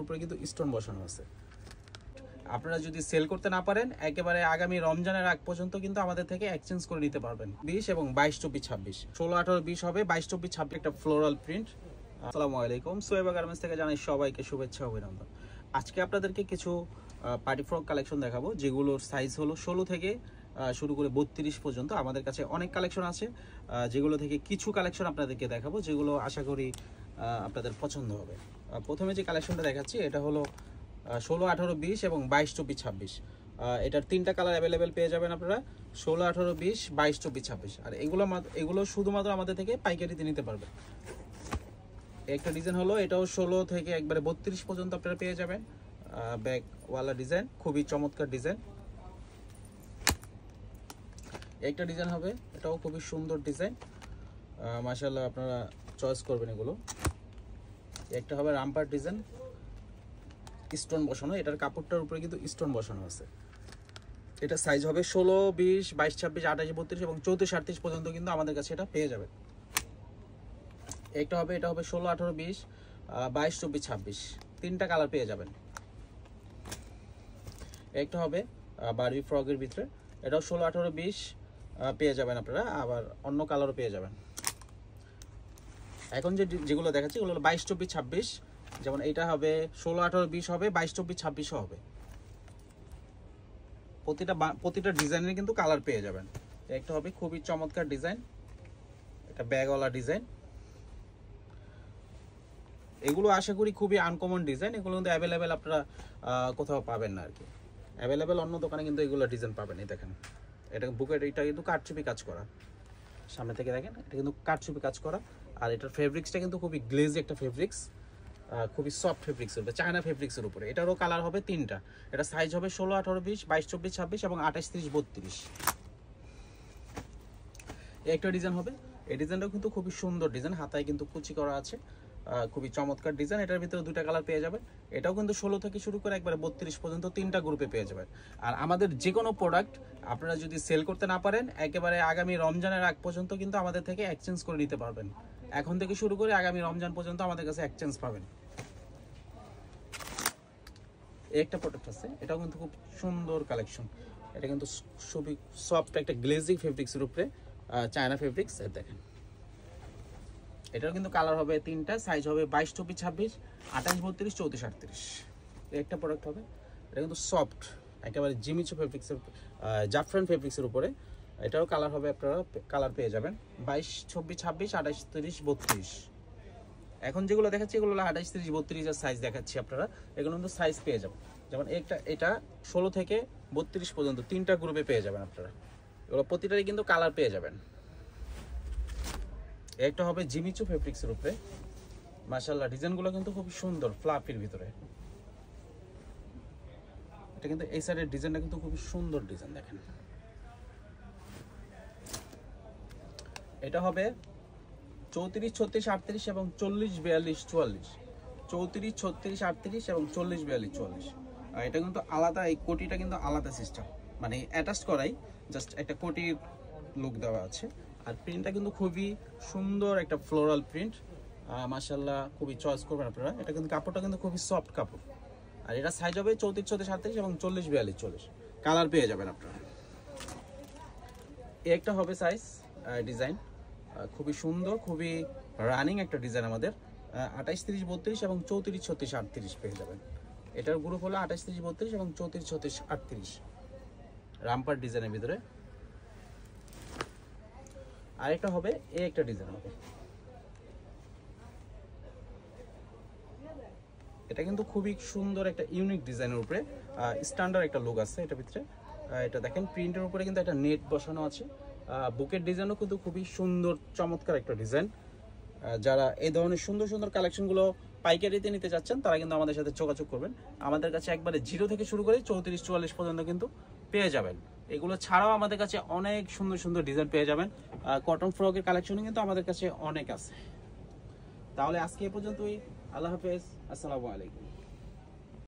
উপরে কিন্তু স্টোন বসানো আছে। আপনারা যদি সেল করতে না পারেন একেবারে আগামী রমজানের আগ পর্যন্ত কিন্তু আমাদের থেকে এক্সচেঞ্জ করে নিতে পারবেন। 20 এবং 22 24 26 16 18 20 হবে, 22 24 26 একটা ফ্লোরাল প্রিন্ট। আসসালামু আলাইকুম, সোয়েবা গার্মেন্টস থেকে জানাই সবাইকে শুভেচ্ছা অভিনন্দন। আজকে আপনাদেরকে কিছু পার্টি ফ্রক কালেকশন দেখাবো, যেগুলোর সাইজ হলো 16 থেকে শুরু করে 32 পর্যন্ত। আমাদের কাছে অনেক কালেকশন আছে, যেগুলো থেকে কিছু কালেকশন আপনাদেরকে দেখাবো, যেগুলো আশা করি আপনাদের পছন্দ হবে। প্রথমে যে কালেকশনটা দেখাচ্ছি এটা হলো 16 18 20 এবং 22 24 26। এটার তিনটা কালার অ্যাভেলেবেল পেয়ে যাবেন আপনারা, 16 18 20 22 24 26। আর এগুলো শুধুমাত্র আমাদের থেকে পাইকারিতে নিতে পারবেন। একটা ডিজাইন হলো এটাও 16 থেকে একবারে 32 পর্যন্ত আপনারা পেয়ে যাবেন। ব্যাকওয়ালা ডিজাইন, খুবই চমৎকার ডিজাইন। একটা ডিজাইন হবে, এটাও খুবই সুন্দর ডিজাইন, মাশাআল্লাহ আপনারা চয়েস করবেন এগুলো। একটা হবে রামপার ডিজাইন, স্টোন বসানো, এটার কাপড়টার উপরে কিন্তু স্টোন বসানো আছে। এটা সাইজ হবে 16 20 22 26 28 32 এবং 34 38 পর্যন্ত কিন্তু আমাদের কাছে এটা পেয়ে যাবেন। একটা হবে, এটা হবে 16 18 20 22 24 26, তিনটা কালার পেয়ে যাবেন। একটা হবে বারবি ফ্রকের ভিতরে, এটাও 16 18 20 পেয়ে যাবেন আপনারা, আবার অন্য কালারও পেয়ে যাবেন। এখন যেগুলো দেখাচ্ছি এগুলো হলো 22 24 26, যেমন এইটা হবে 16 18 20 হবে, 22 24 26 হবে। প্রতিটা ডিজাইনের কিন্তু কালার পেয়ে যাবেন। একটা হবে খুবই চমৎকার ডিজাইন, এটা ব্যাগওয়ালা ডিজাইন। এগুলো আশা করি খুবই আনকমন ডিজাইন, এগুলো কিন্তু অ্যাভেলেবেল আপনারা কোথাও পাবেন না আর কি। অ্যাভেলেবেল অন্য দোকানে কিন্তু এগুলো ডিজাইন পাবেন। এই দেখেন, এটা বুকের, এটা কিন্তু কাটচুপি কাজ করা, সামনে থেকে দেখেন এটা কিন্তু কাটচুপি কাজ করা। আর এটার ফেব্রিক্সটা কিন্তু খুবই গ্লেজি একটা ফেব্রিক্স, খুবই সফট ফেব্রিক্সের উপরে, চায়না ফেব্রিক্সের উপরে। এটারও কালার হবে তিনটা, এটা সাইজ হবে 16 18 20 22 24 26 এবং 28 30 32। একটা ডিজাইন হবে, এই ডিজাইনটাও কিন্তু খুবই সুন্দর ডিজাইন, হাতায় কিন্তু কুচি করা আছে, খুবই চমৎকার ডিজাইন। এটার ভিতরে দুইটা কালার পেয়ে যাবে। এটাও কিন্তু 16 থেকে শুরু করে একবারে 32 পর্যন্ত তিনটা গ্রুপে পেয়ে যাবেন। আর আমাদের যে কোনো প্রোডাক্ট আপনারা যদি সেল করতে না পারেন একেবারে আগামী রমজানের আগ পর্যন্ত কিন্তু আমাদের থেকে এক্সচেঞ্জ করে নিতে পারবেন। এখন থেকে শুরু করে আগামী রমজান পর্যন্ত আমাদের কাছে এক্সচেঞ্জ পাবেন। একটা প্রোডাক্ট আছে, এটাও কিন্তু খুব সুন্দর কালেকশন। এটা কিন্তু খুবই সফট একটা গ্লেজি ফেব্রিক্সের উপরে, চায়না ফেব্রিক্স। দেখেন এটার কিন্তু কালার হবে তিনটা, সাইজ হবে 22 24 26 28 32 34 38। একটা প্রোডাক্ট হবে, এটা কিন্তু সফট একেবারে জিমিচু ফেব্রিক্সের, জাফরান ফেব্রিক্সের উপরে। এটারও কালার হবে, আপনারা কালার পেয়ে যাবেন 22 24 26 28 30 32। এখন যেগুলো দেখাচ্ছি এগুলো হলো 28 30 32 এর সাইজ দেখাচ্ছি আপনারা, এগুলো কিন্তু সাইজ পেয়ে যাবেন। যেমন এটা 16 থেকে 32 পর্যন্ত তিনটা গ্রুপে পেয়ে যাবেন আপনারা, এগুলো প্রতিটারই কিন্তু কালার পেয়ে যাবেন। একটা হবে জিমিচু ফেব্রিক্সের উপরে, মাশাআল্লাহ ডিজাইনগুলো কিন্তু খুব সুন্দর ফ্লাফির ভিতরে। এটা কিন্তু এই সাইডের ডিজাইনটা কিন্তু খুব সুন্দর ডিজাইন, দেখেন। এটা হবে 34 36 38 এবং 40 42 44, 34 36 38 এবং 40 42 44। আর এটা কিন্তু আলাদা, এই কোটিটা কিন্তু আলাদা সিস্টেম, মানে অ্যাটাচ করাই, জাস্ট একটা কোটির লুক দেওয়া আছে। আর প্রিন্টটা কিন্তু খুবই সুন্দর একটা ফ্লোরাল প্রিন্ট, মাশাআল্লাহ খুবই চয়েস করবেন আপনারা। এটা কিন্তু কাপড়টা কিন্তু খুবই সফট কাপড়। আর এটা সাইজ হবে 34 36 38 এবং 40 42 40, কালার পেয়ে যাবেন আপনারা। একটা হবে সাইজ ডিজাইন, খুবই সুন্দর, খুবই রানিং একটা ডিজাইন আমাদের, 28 30 32 এবং 34 36 38 পেয়ে যাবেন। এটার গ্রুপ হলো 28 30 32 এবং 34 36 38, রামপার ডিজাইনের ভিতরে। আরেকটা হবে, একটা ডিজাইন হবে, এটা কিন্তু খুবই সুন্দর একটা ইউনিক ডিজাইনের উপরে, স্ট্যান্ডার্ড একটা লুক আছে এটার ভিতরে। এটা দেখেন প্রিন্টের উপরে কিন্তু একটা নেট বসানো আছে। বুকের ডিজাইনও কিন্তু খুবই সুন্দর চমৎকার একটা ডিজাইন। যারা এই ধরনের সুন্দর সুন্দর কালেকশনগুলো পাইকারিতে নিতে চাচ্ছেন তারা কিন্তু আমাদের সাথে যোগাযোগ করবেন। আমাদের কাছে একবারে 0 থেকে শুরু করে 34 44 পর্যন্ত কিন্তু পেয়ে যাবেন। এগুলো ছাড়াও আমাদের কাছে অনেক সুন্দর সুন্দর ডিজাইন পেয়ে যাবেন। কটন ফ্রকের কালেকশনও কিন্তু আমাদের কাছে অনেক আছে। তাহলে আজকে এ পর্যন্তই, আল্লাহ হাফেজ, আসসালামু আলাইকুম।